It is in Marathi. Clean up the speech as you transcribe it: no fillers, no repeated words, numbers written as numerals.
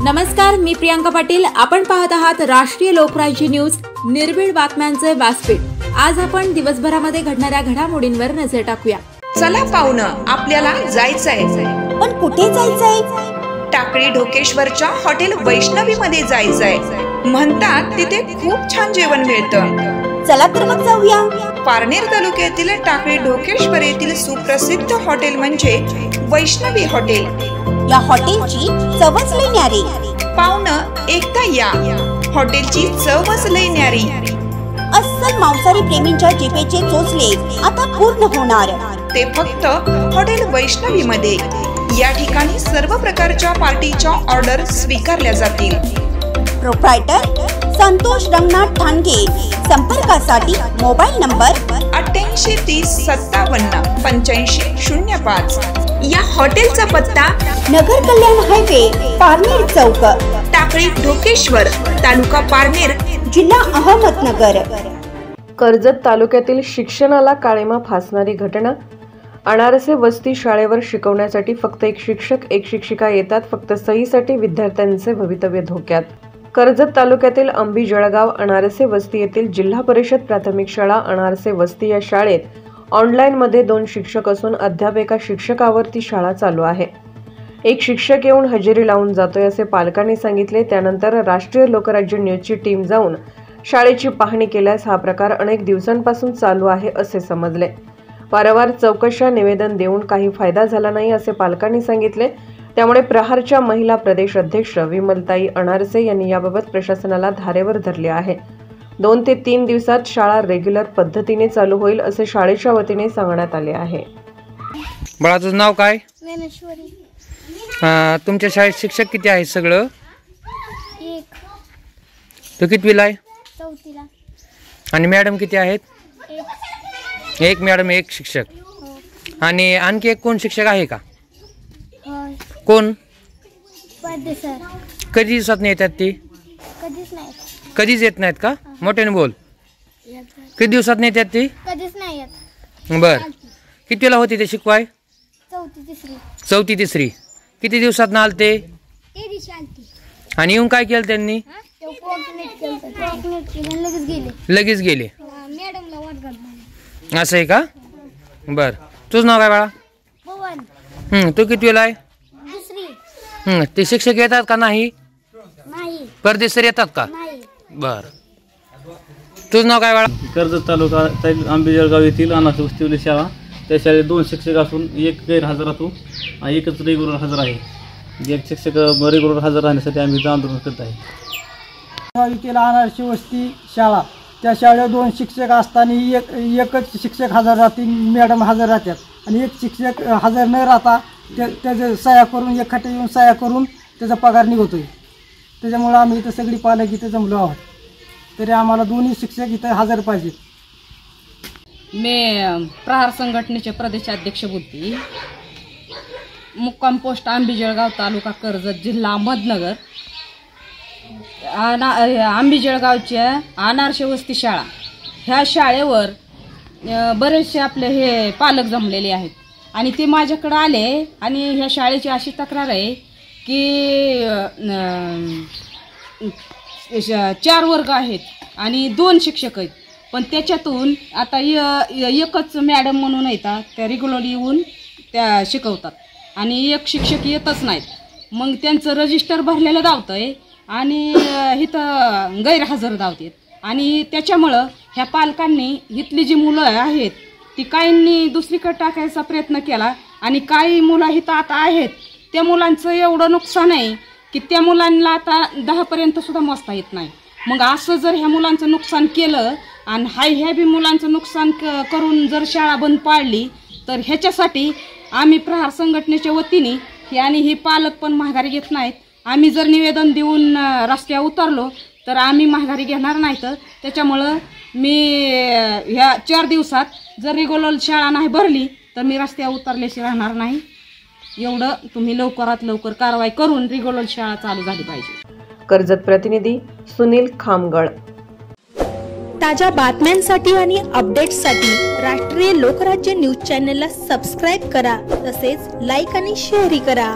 नमस्कार, मी प्रियांका पाटील. आपण पाहत आहात राष्ट्रीय लोकराज्य न्यूज, निर्भीड बातम्यांचे व्यासपीठ. आज आपण दिवसभरामध्ये घडणाऱ्या घडामोडींवर नजर टाकूया. चला पाहुणं, आपल्याला जायचंय. पण कुठे जायचंय? टाकळी ढोकेश्वरच्या हॉटेल वैष्णवी मध्ये जायचंय. म्हणतात तिथे खूप छान जेवण मिळतं. चला तर मग जाऊया. पारनेर तालुक्यातील टाकळी ढोकेश्वर येथील सुप्रसिद्ध हॉटेल म्हणजे वैष्णवी हॉटेल. या हॉटेलची चवच लई न्यारी. पाहुणं, एकदा या. हॉटेलची चवच लई न्यारी. अस्सल मांसाहारी प्रेमींच्या जिभेचे चोचले आता पूर्ण होणार. ते फक्त हॉटेल वैष्णवी मध्ये. या ठिकाणी सर्व प्रकारच्या पार्टीच्या ऑर्डर स्वीकारल्या जातील. प्रोप्रायटर संतोष रंगनाथ ठाणगे. संपर्कासाठी मोबाईल नंबर 8830578505. या हॉटेलचा पत्ता नगर कल्याण हायवे, पारनेर चौक, टाकळी ढोकेश्वर, तालुका पारनेर, जिल्हा अहमदनगर. कर्जत तालुक्यातील शिक्षणाला काळिमा फासणारी घटना. अनारसे वस्ती शाळेवर शिकवण्यासाठी फक्त एक शिक्षक एक शिक्षिका येतात. फक्त सहीसाठी विद्यार्थ्यांचे भवितव्य धोक्यात. कर्जत तालुक्यातील अंबीजळगाव अनारसे वस्ती येथील जिल्हा परिषद प्राथमिक शाळा अनारसे वस्ती या शाळेत ऑनलाईन मध्ये 2 शिक्षक असून अद्याप एका शिक्षकावर ती शाळा चालू आहे. एक शिक्षक येऊन हजेरी लावून जातोय असे पालकांनी सांगितले. त्यानंतर राष्ट्रीय लोकराज्य न्यूजची टीम जाऊन शाळेची पाहणी केल्यास हा प्रकार अनेक दिवसांपासून चालू आहे असे समजले. वारंवार चौकशा निवेदन देऊन काही फायदा झाला नाही असे पालकांनी सांगितले. त्यामुळे प्रहारच्या महिला प्रदेश अध्यक्ष विमलताई अनारसे यांनी याबाबत प्रशासनाला धारेवर धरले आहे. 2 ते 3 दिवसात शाळा रेग्युलर पद्धतीने चालू होईल असे शाळेच्या वतीने सांगण्यात आले आहे. बाळा, तुझं नाव काय? ज्ञानेश्वरी. तुमच्या शाळेत शिक्षक किती आहेत? सगळं एक. तू कितवीला आहे? 4थीला. आणि मॅडम किती आहेत? एक मॅडम, एक शिक्षक. आणि आणखी एक कोण शिक्षक आहे का? होय. कोण? पडदे सर. कधी दिवसात नाही येतात ती? कधीच नाही. कधीच येत नाहीत का? मोठ्याने बोल. किती दिवसात नाही येतात ती? कधीच नाही येत. बर. कितवीला होती ते शिकवाय? 4थी तिसरी. किती दिवसात ना आलते? ते दिवशी आलती. आणि येऊन काय केलं त्यांनी? लगेच गेले. मॅडमला वाट घालणार. असं आहे का? बर. तुझं नाव काय बाळा? पवन. तू कितवीला आहे? दुसरी. ते शिक्षक येतात का नाही? नाही. परदेशी येतात का? नाही. बर. तुझं नाव काय बाळा? कर्जत तालुका अंबीजळगाव येथील अनाथ वस्तीवरील शाळा. त्या शाळेत 2 शिक्षक असून एक गैरहजर राहतो आणि एकच रेग्युलर हजर आहे. एक शिक्षक रेग्युलर हजर राहण्यासाठी आम्ही इथं आंदोलन करत आहे. अनारसे वस्ती शाळा, त्या शाळेत 2 शिक्षक असताना एकच शिक्षक हजर राहतील, मॅडम हजर राहतात. आणि एक शिक्षक हजर न राहता त्याचं सह्या करून, एकखट्टे येऊन सह्या करून त्याचा पगार निघतोय. त्याच्यामुळं आम्ही इथं सगळी पालक इथं जमलो आहोत. तरी आम्हाला 2 शिक्षक इथं हजर पाहिजेत. मी प्रहार संघटनेचे प्रदेशाध्यक्ष बोलते. मुक्काम पोस्ट अंबीजळगाव, तालुका कर्जत, जिल्हा अहमदनगर. अंबीजळगावच्या अनारसे वस्ती शाळा, ह्या शाळेवर बरेचसे आपले हे पालक जमलेले आहेत. आणि ते माझ्याकडे आले आणि ह्या शाळेची अशी तक्रार आहे की 4 वर्ग आहेत आणि 2 शिक्षक आहेत. पण त्याच्यातून आता एकच मॅडम म्हणून येतात, त्या रेग्युलर येऊन त्या शिकवतात आणि एक शिक्षक येतच नाहीत. मग त्यांचं रजिस्टर भरलेलं दावतंय आणि इथं गैरहजर दावतात. आणि त्याच्यामुळं ह्या पालकांनी इथली जी मुलं आहेत ती काहींनी दुसरीकडे टाकायचा प्रयत्न केला आणि काही मुलं इथं आता आहेत त्या मुलांचं एवढं नुकसान आहे की त्या मुलांना आता 10पर्यंत सुद्धा मोजता येत नाही. मग असं जर ह्या मुलांचं नुकसान केलं आणि ह्या बी मुलांचं नुकसान करून जर शाळा बंद पाडली तर ह्याच्यासाठी आम्ही प्रहार संघटनेच्या वतीने आणि ही पालक पण माघारी घेत नाहीत. आम्ही जर निवेदन देऊन रस्त्यावर उतरलो तर आम्ही माघारी घेणार नाही. तर त्याच्यामुळं मी ह्या 4 दिवसात जर रेग्युलर शाळा नाही भरली तर मी रस्त्यावर उतरल्याशी राहणार नाही. एवढं तुम्ही लवकरात लवकर कारवाई करून रेग्युलर शाळा चालू झाली पाहिजे. कर्जत प्रतिनिधी सुनील खामगळ. ताज्या बातम्यांसाठी आणि अपडेट्ससाठी राष्ट्रीय लोकराज्य न्यूज चॅनलला सबस्क्राईब करा. तसेच लाईक आणि शेअरही करा.